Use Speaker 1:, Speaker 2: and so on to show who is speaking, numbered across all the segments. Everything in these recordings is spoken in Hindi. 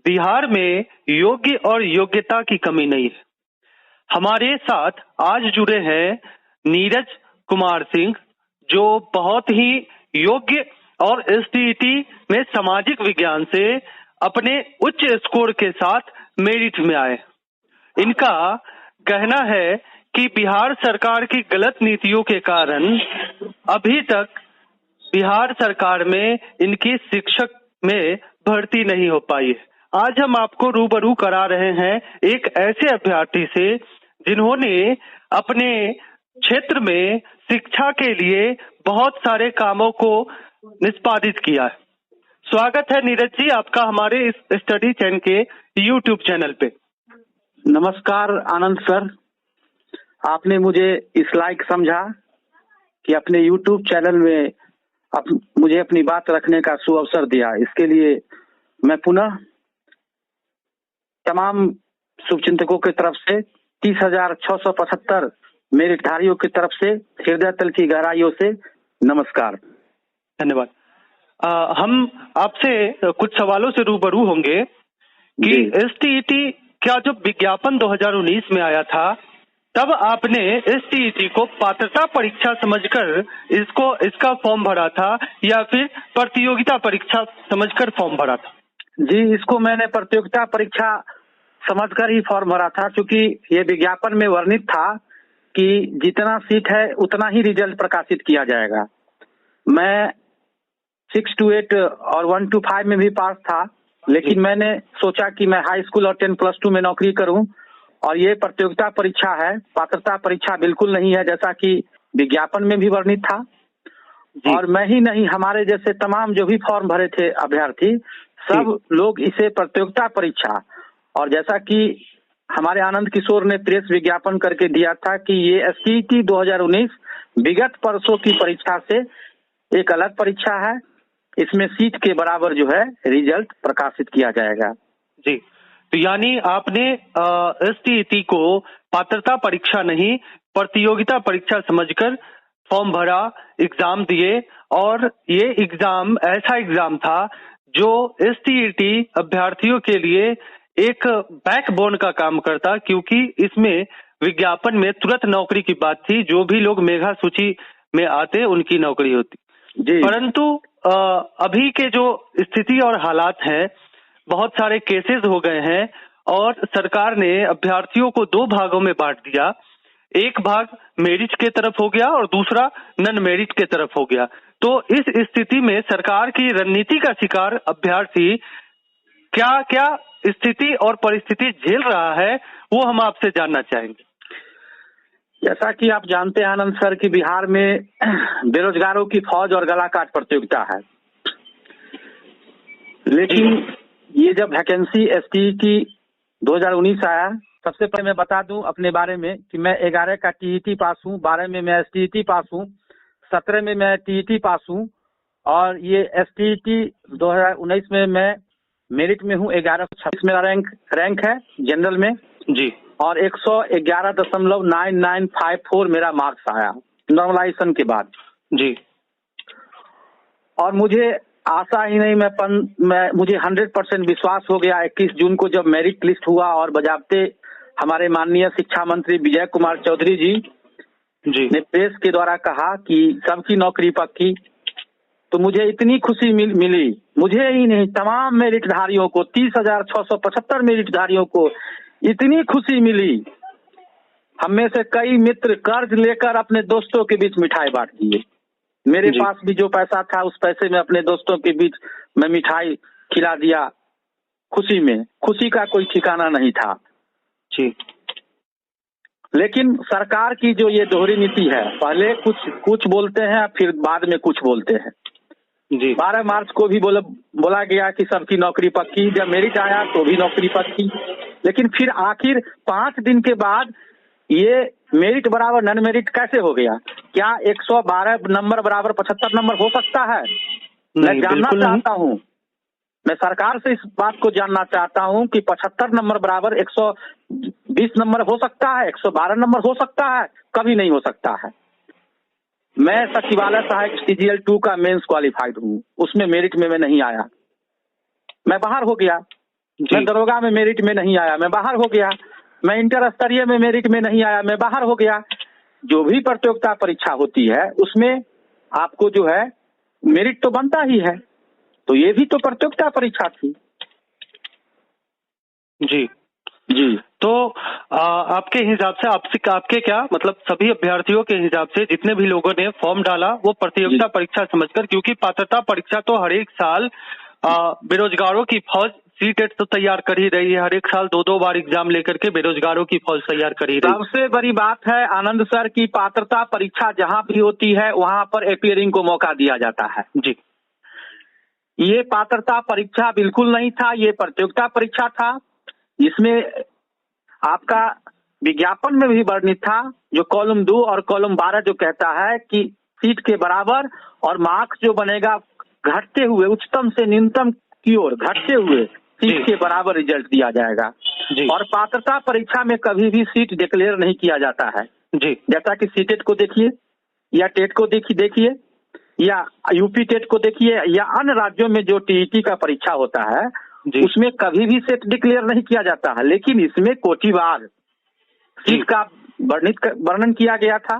Speaker 1: बिहार में योग्य और योग्यता की कमी नहीं है। हमारे साथ आज जुड़े हैं नीरज कुमार सिंह, जो बहुत ही योग्य और एसटीईटी में सामाजिक विज्ञान से अपने उच्च स्कोर के साथ मेरिट में आए। इनका कहना है कि बिहार सरकार की गलत नीतियों के कारण अभी तक बिहार सरकार में इनकी शिक्षक में भर्ती नहीं हो पाई है। आज हम आपको रूबरू करा रहे हैं एक ऐसे अभ्यर्थी से जिन्होंने अपने क्षेत्र में शिक्षा के लिए बहुत सारे कामों को निष्पादित किया है। स्वागत है नीरज जी आपका हमारे इस स्टडी चैनल के यूट्यूब चैनल पे।
Speaker 2: नमस्कार आनंद सर, आपने मुझे इस लायक समझा कि अपने यूट्यूब चैनल में मुझे अपनी बात रखने का सुअवसर दिया। इसके लिए मैं पुनः तमाम शुभचिंतकों की तरफ से 30,675 मेरिटधारियों की तरफ से हृदय तल की गहराइयों से नमस्कार।
Speaker 1: धन्यवाद। हम आपसे कुछ सवालों से रूबरू होंगे कि एसटीईटी क्या जो विज्ञापन 2019 में आया था तब आपने एसटीईटी को पात्रता परीक्षा समझकर इसका फॉर्म भरा था या फिर प्रतियोगिता परीक्षा समझकर फॉर्म भरा था?
Speaker 2: जी, इसको मैंने प्रतियोगिता परीक्षा समझकर ही फॉर्म भरा था, क्योंकि ये विज्ञापन में वर्णित था कि जितना सीट है उतना ही रिजल्ट प्रकाशित किया जाएगा। मैं 6 to 8 और 1 to 5 में भी पास था, लेकिन मैंने सोचा कि मैं हाई स्कूल और 10+2 में नौकरी करूं, और ये प्रतियोगिता परीक्षा है, पात्रता परीक्षा बिल्कुल नहीं है, जैसा कि विज्ञापन में भी वर्णित था। और मैं ही नहीं, हमारे जैसे तमाम जो भी फॉर्म भरे थे अभ्यर्थी, सब लोग इसे प्रतियोगिता परीक्षा, और जैसा कि हमारे आनंद किशोर ने प्रेस विज्ञापन करके दिया था कि ये एसटीईटी 2019 विगत वर्षों की परीक्षा से एक अलग परीक्षा है, इसमें सीट के बराबर जो है रिजल्ट प्रकाशित किया जाएगा।
Speaker 1: जी, तो यानी आपने एसटीईटी को पात्रता परीक्षा नहीं प्रतियोगिता परीक्षा समझकर फॉर्म भरा, एग्जाम दिए, और ये एग्जाम ऐसा एग्जाम था जो एसटीईटी अभ्यर्थियों के लिए एक बैकबोन का काम करता, क्योंकि इसमें विज्ञापन में तुरंत नौकरी की बात थी। जो भी लोग मेधा सूची में आते उनकी नौकरी होती। परंतु अभी के जो स्थिति और हालात हैं, बहुत सारे केसेस हो गए हैं और सरकार ने अभ्यर्थियों को 2 भागों में बांट दिया। एक भाग मेरिट के तरफ हो गया और दूसरा नन मेरिट के तरफ हो गया। तो इस स्थिति में सरकार की रणनीति का शिकार अभ्यर्थी क्या क्या स्थिति और परिस्थिति झेल रहा है, वो हम आपसे जानना चाहेंगे।
Speaker 2: जैसा कि आप जानते हैं आनंद सर कि बिहार में बेरोजगारों की फौज और गला काट प्रतियोगिता है, लेकिन ये जब वैकेंसी एसटीईटी 2019 आया, सबसे पहले मैं बता दूं अपने बारे में कि मैं 11 का टीईटी पास हूं, 12 में मैं एसटीईटी पास हूं, 17 में मैं टीईटी पास हूं, और ये एसटीईटी 2019 में मैं मेरिट में हूं। 1126 मेरा रैंक है जनरल में
Speaker 1: जी, और
Speaker 2: 111.9954 मेरा मार्क्स आया नॉर्मलाइजेशन के बाद
Speaker 1: जी।
Speaker 2: और मुझे आशा ही नहीं, मुझे 100% विश्वास हो गया 21 जून को जब मेरिट लिस्ट हुआ और बजाबते हमारे माननीय शिक्षा मंत्री विजय कुमार चौधरी जी ने प्रेस के द्वारा कहा कि सबकी नौकरी पक्की, तो मुझे इतनी खुशी मिली, मुझे ही नहीं तमाम मेरिटधारियों को, 30,675 मेरिटधारियों को इतनी खुशी मिली। हम में से कई मित्र कर्ज लेकर अपने दोस्तों के बीच मिठाई बांट दिए। मेरे पास भी जो पैसा था उस पैसे में अपने दोस्तों के बीच मैं मिठाई खिला दिया, खुशी में। खुशी का कोई ठिकाना नहीं था
Speaker 1: जी।
Speaker 2: लेकिन सरकार की जो ये दोहरी नीति है, पहले कुछ बोलते हैं फिर बाद में कुछ बोलते हैं जी। 12 मार्च को भी बोला गया कि सबकी नौकरी पक्की, जब मेरिट आया तो भी नौकरी पक्की, लेकिन फिर आखिर 5 दिन के बाद ये मेरिट बराबर नन मेरिट कैसे हो गया? क्या 112 नंबर बराबर 75 नंबर हो सकता है? मैं जानना चाहता हूँ, मैं सरकार से इस बात को जानना चाहता हूँ कि 75 नंबर बराबर 120 नंबर हो सकता है, 112 नंबर हो सकता है? कभी नहीं हो सकता है। मैं सचिवालय सहायक CGL 2 का मेंस क्वालिफाइड हूँ, उसमें मेरिट में मैं नहीं आया, मैं बाहर हो गया। मैं दरोगा में मेरिट में नहीं आया, मैं बाहर हो गया। मैं इंटर स्तरीय में मेरिट में नहीं आया, मैं बाहर हो गया। जो भी प्रतियोगिता परीक्षा होती है उसमें आपको जो है मेरिट तो बनता ही है, तो ये भी तो प्रतियोगिता परीक्षा थी।
Speaker 1: जी
Speaker 2: जी।
Speaker 1: तो आपके हिसाब से आपके क्या मतलब सभी अभ्यर्थियों के हिसाब से जितने भी लोगों ने फॉर्म डाला वो प्रतियोगिता परीक्षा समझकर, क्योंकि पात्रता परीक्षा तो हर एक साल बेरोजगारों की फौज सीटेट तो तैयार कर ही रही है, हर एक साल 2-2 बार एग्जाम लेकर के बेरोजगारों की फौज तैयार कर ही रही है।
Speaker 2: सबसे बड़ी बात है आनंद सर की पात्रता परीक्षा जहां भी होती है वहां पर अपीयरिंग को मौका दिया जाता है।
Speaker 1: जी।
Speaker 2: ये पात्रता परीक्षा बिल्कुल नहीं था, ये प्रतियोगिता परीक्षा था। इसमें आपका विज्ञापन में भी वर्णित था जो कॉलम 2 और कॉलम 12 जो कहता है कि सीट के बराबर और मार्क्स जो बनेगा घटते हुए उच्चतम से न्यूनतम की ओर घटते हुए सीट के बराबर रिजल्ट दिया जाएगा। और पात्रता परीक्षा में कभी भी सीट डिक्लेयर नहीं किया जाता है।
Speaker 1: जी।
Speaker 2: जैसा कि सीटेट को देखिए या टेट को देखिए या यूपी टेट को देखिए या अन्य राज्यों में जो टीईटी का परीक्षा होता है उसमें कभी भी सीट डिक्लेयर नहीं किया जाता है, लेकिन इसमें कोटिवार सीट का वर्णन किया गया था,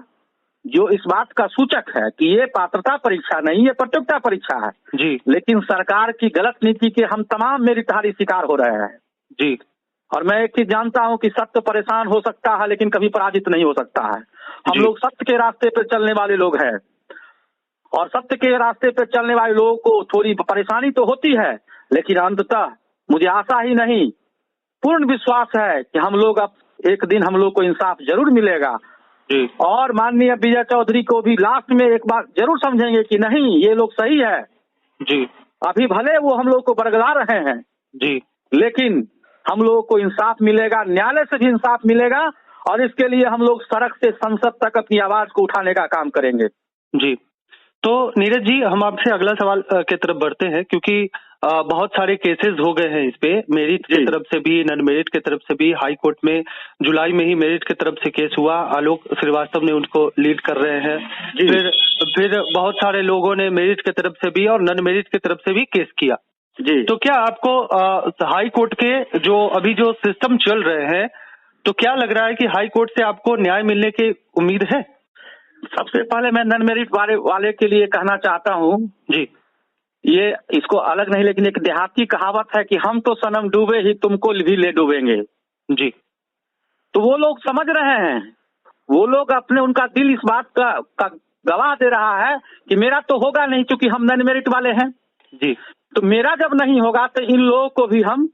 Speaker 2: जो इस बात का सूचक है कि ये पात्रता परीक्षा नहीं, ये प्रतियोगिता परीक्षा है।
Speaker 1: जी।
Speaker 2: लेकिन सरकार की गलत नीति के हम तमाम मेरिटधारी शिकार हो रहे हैं।
Speaker 1: जी।
Speaker 2: और मैं एक चीज जानता हूं कि सत्य परेशान हो सकता है लेकिन कभी पराजित नहीं हो सकता है। हम लोग सत्य के रास्ते पर चलने वाले लोग हैं और सत्य के रास्ते पर चलने वाले लोगों को थोड़ी परेशानी तो होती है, लेकिन अंततः मुझे आशा ही नहीं पूर्ण विश्वास है कि हम लोग अब एक दिन हम लोग को इंसाफ जरूर मिलेगा।
Speaker 1: जी।
Speaker 2: और माननीय विजय चौधरी को भी लास्ट में एक बार जरूर समझेंगे कि नहीं ये लोग सही है।
Speaker 1: जी।
Speaker 2: अभी भले वो हम लोग को बरगला रहे हैं
Speaker 1: जी,
Speaker 2: लेकिन हम लोगों को इंसाफ मिलेगा, न्यायालय से भी इंसाफ मिलेगा और इसके लिए हम लोग सड़क से संसद तक अपनी आवाज को उठाने का काम करेंगे।
Speaker 1: जी। तो नीरज जी हम आपसे अगला सवाल की तरफ बढ़ते हैं, क्योंकि बहुत सारे केसेस हो गए हैं इस पे, मेरिट की तरफ से भी नॉन मेरिट की तरफ से भी। हाई कोर्ट में जुलाई में ही मेरिट की तरफ से केस हुआ, आलोक श्रीवास्तव ने उनको लीड कर रहे हैं। फिर बहुत सारे लोगों ने मेरिट की तरफ से भी और नॉन मेरिट की तरफ से भी केस किया।
Speaker 2: जी।
Speaker 1: तो क्या आपको हाई कोर्ट के जो सिस्टम चल रहे हैं, तो क्या लग रहा है कि हाई कोर्ट से आपको न्याय मिलने की उम्मीद है?
Speaker 2: सबसे पहले मैं नॉन मेरिट वाले के लिए कहना चाहता हूँ
Speaker 1: जी,
Speaker 2: ये इसको अलग नहीं लेकिन एक देहाती कहावत है कि हम तो सनम डूबे ही तुमको भी ले डूबेंगे।
Speaker 1: जी।
Speaker 2: तो वो लोग समझ रहे हैं, वो लोग अपने उनका दिल इस बात का गवाह दे रहा है कि मेरा तो होगा नहीं क्योंकि हम नॉन मेरिट वाले हैं।
Speaker 1: जी।
Speaker 2: तो मेरा जब नहीं होगा तो इन लोगों को भी हम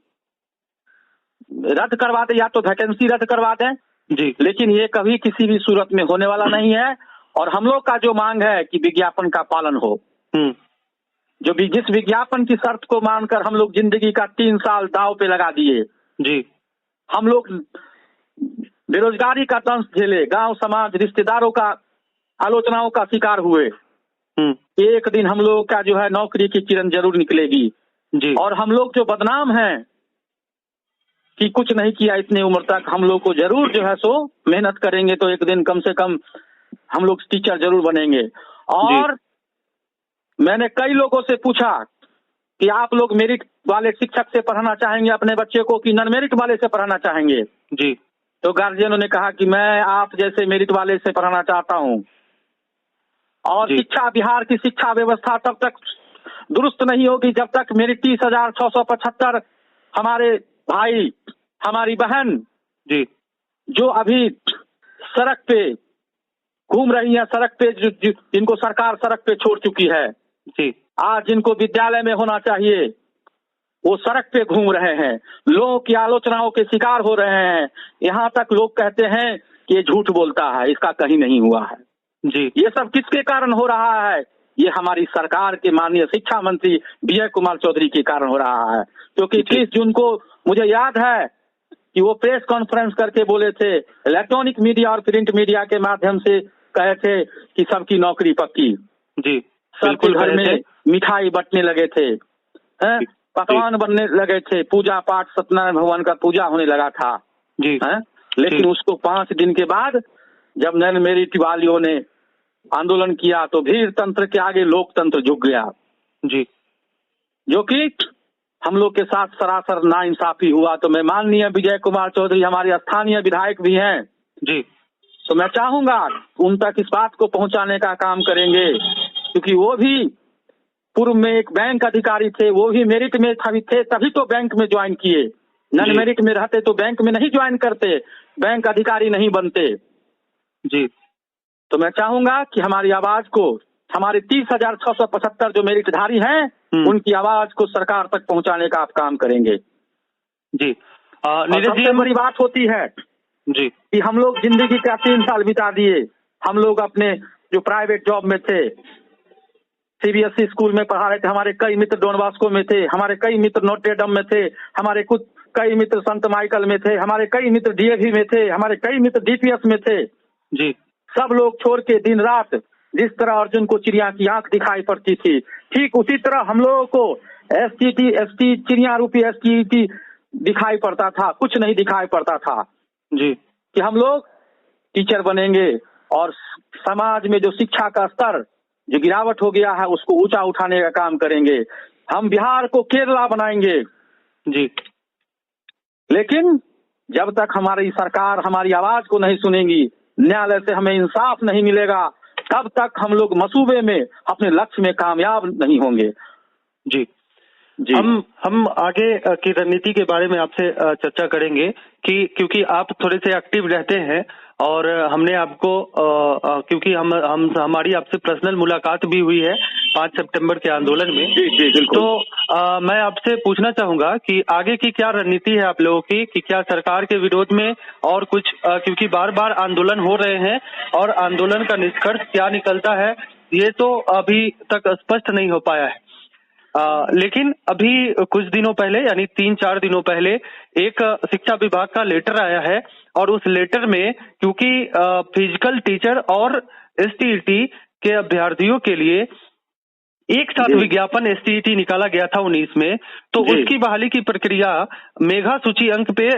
Speaker 2: रद्द करवा दें, या तो वैकेंसी रद्द करवा दें।
Speaker 1: जी।
Speaker 2: लेकिन ये कभी किसी भी सूरत में होने वाला नहीं है। और हम लोग का जो मांग है कि विज्ञापन का पालन हो, जो भी जिस विज्ञापन की शर्त को मानकर हम लोग जिंदगी का 3 साल दांव पे लगा दिए,
Speaker 1: जी,
Speaker 2: हम लोग बेरोजगारी का दंश झेले, गांव समाज रिश्तेदारों का आलोचनाओं का शिकार हुए, एक दिन हम लोग का जो है नौकरी की किरण जरूर निकलेगी।
Speaker 1: जी।
Speaker 2: और हम लोग जो बदनाम हैं कि कुछ नहीं किया इतनी उम्र तक, हम लोग को जरूर जो है सो मेहनत करेंगे तो एक दिन कम से कम हम लोग टीचर जरूर बनेंगे। और मैंने कई लोगों से पूछा कि आप लोग मेरिट वाले शिक्षक से पढ़ाना चाहेंगे अपने बच्चे को कि नॉन मेरिट वाले से पढ़ाना चाहेंगे?
Speaker 1: जी।
Speaker 2: तो गार्जियनों ने कहा कि मैं आप जैसे मेरिट वाले से पढ़ाना चाहता हूँ। और शिक्षा, बिहार की शिक्षा व्यवस्था तब तक दुरुस्त नहीं होगी जब तक मेरी 30,675 हमारे भाई, हमारी बहन
Speaker 1: जी,
Speaker 2: जो अभी सड़क पे घूम रही है, सड़क पे जिनको सरकार सड़क पे छोड़ चुकी है,
Speaker 1: जी,
Speaker 2: आज जिनको विद्यालय में होना चाहिए वो सड़क पे घूम रहे हैं, लोगों की आलोचनाओं के शिकार हो रहे हैं। यहाँ तक लोग कहते हैं कि ये झूठ बोलता है, इसका कहीं नहीं हुआ है।
Speaker 1: जी।
Speaker 2: ये सब किसके कारण हो रहा है? ये हमारी सरकार के माननीय शिक्षा मंत्री विजय कुमार चौधरी के कारण हो रहा है। क्योंकि 30 जून को मुझे याद है कि वो प्रेस कॉन्फ्रेंस करके बोले थे, इलेक्ट्रॉनिक मीडिया और प्रिंट मीडिया के माध्यम से कहे थे कि सबकी नौकरी पक्की।
Speaker 1: जी,
Speaker 2: सबके घर में मिठाई बंटने लगे थे, पकवान बनने लगे थे, पूजा पाठ सत्यनारायण भगवान का पूजा होने लगा था।
Speaker 1: जी।
Speaker 2: लेकिन उसको 5 दिन के बाद जब नॉन मेरिट वालियों ने आंदोलन किया तो भीड़ तंत्र के आगे लोकतंत्र झुक गया।
Speaker 1: जी।
Speaker 2: जो कि हम लोग के साथ सरासर नाइंसाफी हुआ। तो मैं माननीय विजय कुमार चौधरी हमारे स्थानीय विधायक भी हैं
Speaker 1: जी,
Speaker 2: तो मैं चाहूंगा उन तक इस बात को पहुंचाने का काम करेंगे, क्योंकि वो भी पूर्व में एक बैंक अधिकारी थे, वो भी मेरिट में थे तभी तो बैंक में ज्वाइन किए। नॉन मेरिट में रहते तो बैंक में नहीं ज्वाइन करते, बैंक अधिकारी नहीं बनते
Speaker 1: जी।
Speaker 2: तो मैं चाहूंगा कि हमारी आवाज को, हमारे 30,675 जो मेरिटधारी हैं उनकी आवाज को सरकार तक पहुंचाने का आप काम करेंगे
Speaker 1: जी।
Speaker 2: सबसे बड़ी बात होती है
Speaker 1: जी
Speaker 2: कि हम लोग जिंदगी का 3 साल बिता दिए, हम लोग अपने जो प्राइवेट जॉब में थे, सीबीएसई स्कूल में पढ़ा रहे थे, हमारे कई मित्र डॉन बॉस्को में थे, हमारे कई मित्र नोट्रे डम में थे, हमारे कुछ कई मित्र संत माइकल में थे, हमारे कई मित्र डीएवी में थे, हमारे कई मित्र डीपीएस में थे
Speaker 1: जी।
Speaker 2: सब लोग छोड़ के दिन रात जिस तरह अर्जुन को चिड़िया की आंख दिखाई पड़ती थी, ठीक उसी तरह हम लोगों को एसटी चिड़िया रूपी एसटीटी दिखाई पड़ता था, कुछ नहीं दिखाई पड़ता था
Speaker 1: जी
Speaker 2: कि हम लोग टीचर बनेंगे और समाज में जो शिक्षा का स्तर जो गिरावट हो गया है उसको ऊंचा उठाने का काम करेंगे, हम बिहार को केरला बनाएंगे
Speaker 1: जी।
Speaker 2: लेकिन जब तक हमारी सरकार हमारी आवाज को नहीं सुनेगी, न्यायालय से हमें इंसाफ नहीं मिलेगा, तब तक हम लोग मसूबे में अपने लक्ष्य में कामयाब नहीं होंगे।
Speaker 1: जी
Speaker 2: जी।
Speaker 1: हम आगे की रणनीति के बारे में आपसे चर्चा करेंगे कि क्योंकि आप थोड़े से एक्टिव रहते हैं और हमने आपको क्योंकि हमारी आपसे पर्सनल मुलाकात भी हुई है 5 सितंबर के आंदोलन में।
Speaker 2: जी,
Speaker 1: तो मैं आपसे पूछना चाहूंगा कि आगे की क्या रणनीति है आप लोगों की, कि क्या सरकार के विरोध में और कुछ क्योंकि बार बार आंदोलन हो रहे हैं और आंदोलन का निष्कर्ष क्या निकलता है ये तो अभी तक स्पष्ट नहीं हो पाया है। लेकिन अभी कुछ दिनों पहले यानी 3-4 दिनों पहले एक शिक्षा विभाग का लेटर आया है और उस लेटर में क्योंकि फिजिकल टीचर और एसटीईटी के अभ्यर्थियों के लिए एक साथ विज्ञापन एसटीईटी निकाला गया था 19 में, तो उसकी बहाली की प्रक्रिया मेधा सूची अंक पे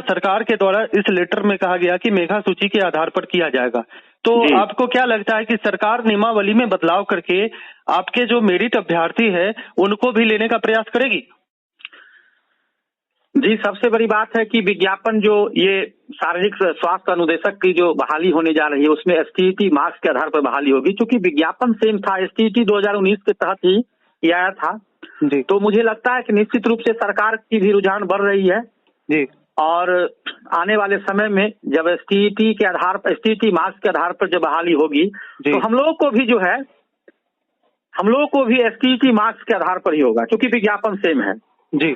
Speaker 1: सरकार के द्वारा इस लेटर में कहा गया कि मेधा सूची के आधार पर किया जाएगा। तो आपको क्या लगता है कि सरकार नियमावली में बदलाव करके आपके जो मेरिट अभ्यर्थी है उनको भी लेने का प्रयास करेगी?
Speaker 2: जी, सबसे बड़ी बात है कि विज्ञापन जो ये शारीरिक स्वास्थ्य अनुदेशक की जो बहाली होने जा रही है उसमें एसटीईटी मार्क्स के आधार पर बहाली होगी, क्योंकि विज्ञापन सेम था, एसटीईटी 2019 के तहत ही ये आया था जी। तो मुझे लगता है कि निश्चित रूप से सरकार की भी रुझान बढ़ रही है जी और आने वाले समय में जब एसटीईटी के आधार पर एसटीईटी मार्क्स के आधार पर जब बहाली होगी तो हम लोगों को भी जो है हम लोगों को भी एसटीईटी मार्क्स के आधार पर ही होगा, क्योंकि विज्ञापन सेम है जी।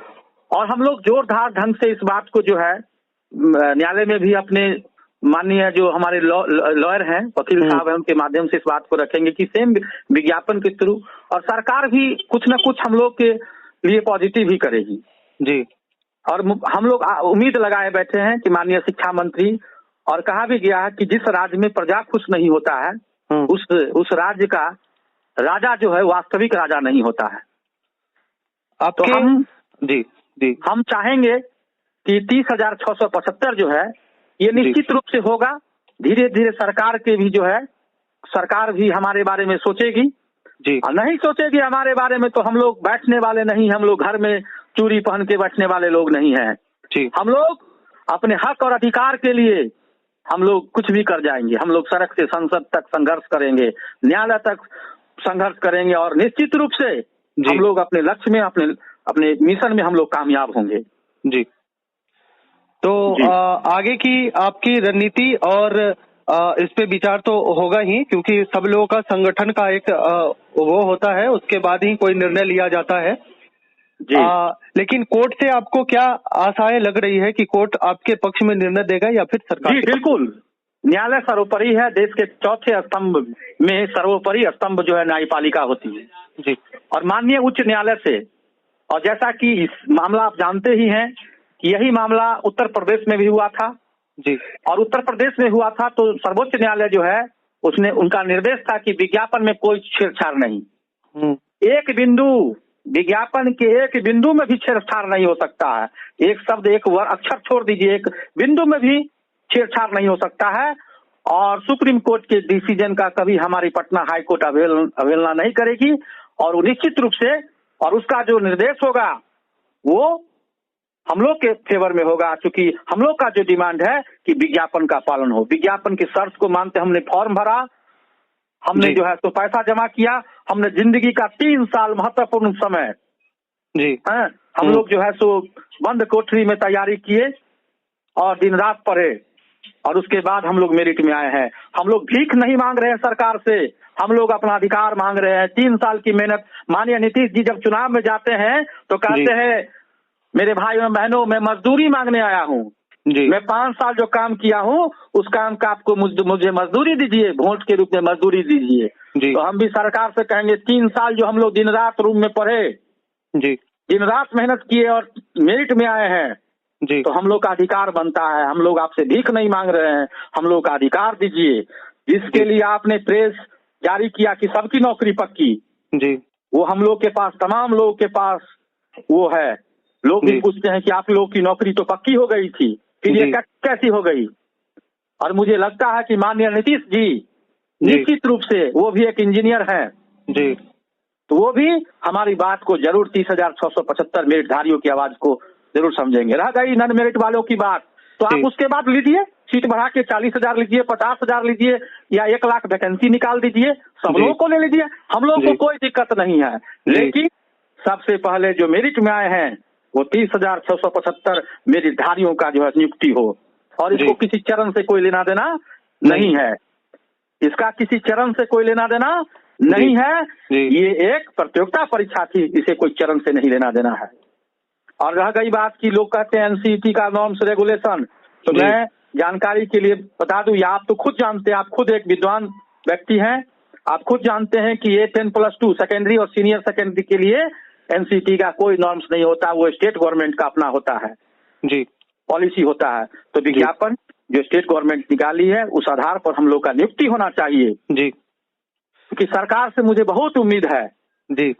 Speaker 2: और हम लोग जोरदार ढंग से इस बात को जो है न्यायालय में भी अपने माननीय जो हमारे लॉयर हैं वकील साहब हैं उनके माध्यम से इस बात को रखेंगे कि सेम विज्ञापन के थ्रू, और सरकार भी कुछ न कुछ हम लोग के लिए पॉजिटिव ही करेगी जी। और हम लोग उम्मीद लगाए बैठे हैं कि माननीय शिक्षा मंत्री, और कहा भी गया है कि जिस राज्य में प्रजा खुश नहीं होता है उस राज्य का राजा जो है वास्तविक राजा नहीं होता है।
Speaker 1: आपके
Speaker 2: तो हम
Speaker 1: जी
Speaker 2: हम चाहेंगे कि 30,675 जो है ये निश्चित रूप से होगा। धीरे धीरे सरकार के भी जो है सरकार भी हमारे बारे में सोचेगी जी, और नहीं सोचेगी हमारे बारे में तो हम लोग बैठने वाले नहीं, हम लोग घर में चूड़ी पहन के बैठने वाले लोग नहीं हैं जी। हम लोग अपने हक और अधिकार के लिए हम लोग कुछ भी कर जाएंगे, हम लोग सड़क से संसद तक संघर्ष करेंगे, न्यायालय तक संघर्ष करेंगे और निश्चित रूप से हम लोग अपने लक्ष्य में अपने मिशन में हम लोग कामयाब होंगे जी।
Speaker 1: तो आगे की आपकी रणनीति और इस पे विचार तो होगा ही, क्योंकि सब लोगों का संगठन का एक वो होता है, उसके बाद ही कोई निर्णय लिया जाता है जी। लेकिन कोर्ट से आपको क्या आशाएं लग रही है कि कोर्ट आपके पक्ष में निर्णय देगा या फिर सरकार?
Speaker 2: जी बिल्कुल, न्यायालय सर्वोपरि है, देश के चौथे स्तंभ में सर्वोपरि स्तंभ जो है न्यायपालिका होती है जी। और माननीय उच्च न्यायालय से, और जैसा कि इस मामला आप जानते ही हैं कि यही मामला उत्तर प्रदेश में भी हुआ था जी, और उत्तर प्रदेश में हुआ था तो सर्वोच्च न्यायालय जो है उसने उनका निर्देश था कि विज्ञापन में कोई छेड़छाड़ नहीं, एक बिंदु विज्ञापन के एक बिंदु में भी छेड़छाड़ नहीं हो सकता है, एक शब्द एक अक्षर छोड़ दीजिए, एक बिंदु में भी छेड़छाड़ नहीं हो सकता है। और सुप्रीम कोर्ट के डिसीजन का कभी हमारी पटना हाई कोर्ट अवहेलना नहीं करेगी, और वो निश्चित रूप से और उसका जो निर्देश होगा वो हम लोग के फेवर में होगा, क्योंकि हम लोग का जो डिमांड है कि विज्ञापन का पालन हो। विज्ञापन की शर्त को मानते हमने फॉर्म भरा, हमने जो है तो पैसा जमा किया, हमने जिंदगी का 3 साल महत्वपूर्ण समय
Speaker 1: जी
Speaker 2: हम लोग जो है सो बंद कोठरी में तैयारी किए और दिन रात पढ़े, और उसके बाद हम लोग मेरिट में आए हैं। हम लोग भीख नहीं मांग रहे हैं सरकार से, हम लोग अपना अधिकार मांग रहे हैं। 3 साल की मेहनत। माननीय नीतीश जी जब चुनाव में जाते हैं तो कहते हैं मेरे भाई और बहनों, मैं मजदूरी मांगने आया हूँ, मैं 5 साल जो काम किया हूँ उस काम का आपको मुझे मजदूरी दीजिए, वोट के रूप में मजदूरी दीजिए। तो हम भी सरकार से कहेंगे 3 साल जो हम लोग दिन रात रूम में पढ़े, दिन रात मेहनत किए और मेरिट में आए हैं, तो हम लोग का अधिकार बनता है। हम लोग आपसे भीख नहीं मांग रहे हैं, हम लोग का अधिकार दीजिए। जिसके लिए आपने प्रेस जारी किया कि सबकी नौकरी पक्की, वो हम लोग के पास, तमाम लोगों के पास वो है। लोग भी पूछते हैं कि आप लोगों की नौकरी तो पक्की हो गई थी, फिर ये कैसी हो गई। और मुझे लगता है कि माननीय नीतीश जी निश्चित रूप से, वो भी एक इंजीनियर हैं जी, तो वो भी हमारी बात को जरूर 30,675 मेरिटधारियों की आवाज को जरूर समझेंगे। रह गई नन मेरिट वालों की बात, तो आप उसके बाद लीजिए, सीट बढ़ा के 40,000 लीजिए, 50,000 लीजिए, या 1 लाख वैकेंसी निकाल दीजिए, सब लोगों को ले लीजिए, हम लोगों को कोई दिक्कत नहीं है। लेकिन सबसे पहले जो मेरिट में आए हैं वो 30,675 मेरिटधारियों का जो है नियुक्ति हो, और इसको किसी चरण से कोई लेना देना नहीं है, इसका किसी चरण से कोई लेना देना नहीं है। ये एक प्रतियोगिता परीक्षा थी, इसे कोई चरण से नहीं लेना देना है। और रह गई बात की लोग कहते हैं एनसीईटी का नॉर्म्स रेगुलेशन, तो मैं जानकारी के लिए बता दूं, या आप तो खुद जानते हैं, आप खुद एक विद्वान व्यक्ति हैं, आप खुद जानते हैं कि ये 10+2 सेकेंडरी और सीनियर सेकेंडरी के लिए एनसीईटी का कोई नॉर्म्स नहीं होता, वो स्टेट गवर्नमेंट का अपना होता है जी, पॉलिसी होता है। तो विज्ञापन जो स्टेट गवर्नमेंट निकाली है उस आधार पर हम लोग का नियुक्ति होना चाहिए जी, क्योंकि सरकार से मुझे बहुत उम्मीद है जी,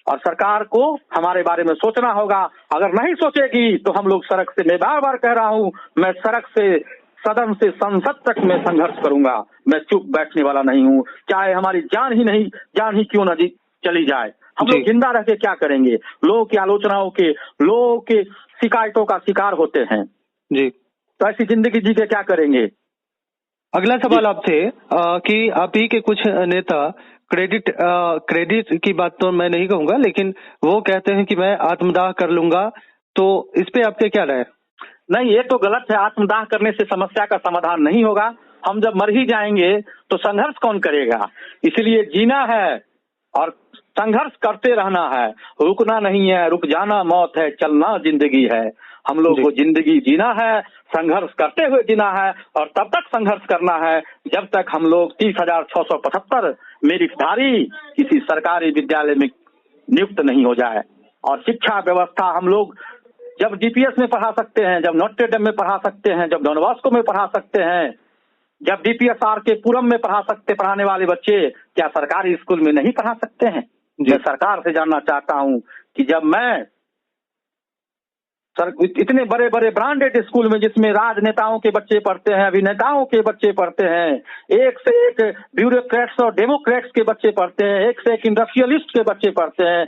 Speaker 2: और सरकार को हमारे बारे में सोचना होगा। अगर नहीं सोचेगी तो हम लोग सड़क से, मैं बार बार कह रहा हूँ, मैं सड़क से, सदन से संसद तक मैं संघर्ष करूंगा, मैं चुप बैठने वाला नहीं हूँ। चाहे हमारी जान ही क्यों न चली जाए, हम लोग जिंदा रह के क्या करेंगे। लोगों की आलोचनाओं के, लोगों के शिकायतों का शिकार होते हैं जी, तो ऐसी जिंदगी जी के क्या करेंगे।
Speaker 1: अगला सवाल आपसे कि आप ही के कुछ नेता क्रेडिट की बात तो मैं नहीं कहूंगा, लेकिन वो कहते हैं कि मैं आत्मदाह कर लूंगा, तो इस पे आपके क्या राय?
Speaker 2: नहीं, ये तो गलत है। आत्मदाह करने से समस्या का समाधान नहीं होगा। हम जब मर ही जाएंगे तो संघर्ष कौन करेगा। इसलिए जीना है और संघर्ष करते रहना है, रुकना नहीं है। रुक जाना मौत है, चलना जिंदगी है। हम लोग को जिंदगी जीना है, संघर्ष करते हुए जीना है, और तब तक संघर्ष करना है जब तक हम लोग 30,675 मेरिटधारी किसी सरकारी विद्यालय में नियुक्त नहीं हो जाए। और शिक्षा व्यवस्था हम लोग जब डीपीएस में पढ़ा सकते हैं, जब नोट्रे डेम में पढ़ा सकते हैं, जब डॉन बॉस्को में पढ़ा सकते हैं, जब डीपीएसआर के पूरम में पढ़ाने वाले बच्चे क्या सरकारी स्कूल में नहीं पढ़ा सकते हैं। मैं सरकार से जानना चाहता हूं कि जब मैं इतने बड़े बड़े ब्रांडेड स्कूल में, जिसमें राजनेताओं के बच्चे पढ़ते हैं, अभिनेताओं के बच्चे पढ़ते हैं, एक से एक ब्यूरोक्रेट्स और डेमोक्रेट्स के बच्चे पढ़ते हैं, एक से एक इंडस्ट्रियलिस्ट के बच्चे पढ़ते हैं,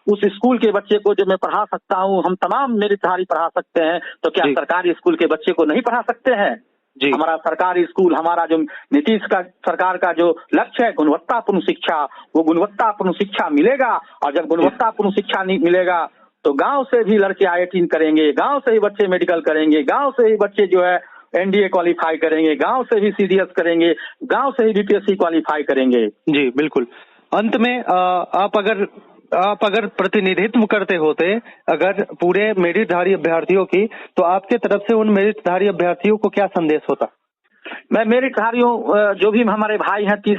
Speaker 2: उस स्कूल के बच्चे को जब मैं पढ़ा सकता हूं, हम तमाम मेरिटधारी पढ़ा सकते हैं, तो क्या सरकारी स्कूल के बच्चे को नहीं पढ़ा सकते हैं। हमारा सरकारी स्कूल, हमारा जो नीतीश का सरकार का जो लक्ष्य है गुणवत्तापूर्ण शिक्षा, वो गुणवत्तापूर्ण शिक्षा मिलेगा। और जब गुणवत्तापूर्ण शिक्षा नहीं मिलेगा तो गांव से भी लड़के IIT करेंगे, गांव से ही बच्चे मेडिकल करेंगे, गांव से ही बच्चे जो है NDA क्वालिफाई करेंगे, गांव से ही CDS करेंगे, गांव से ही BPSC क्वालिफाई करेंगे।
Speaker 1: जी बिल्कुल। अंत में आप अगर प्रतिनिधित्व करते होते अगर पूरे मेरिटधारी अभ्यर्थियों की, तो आपके तरफ से उन मेरिटधारी अभ्यर्थियों को क्या संदेश होता?
Speaker 2: मैं मेरिटधारियों, जो भी हमारे भाई हैं 30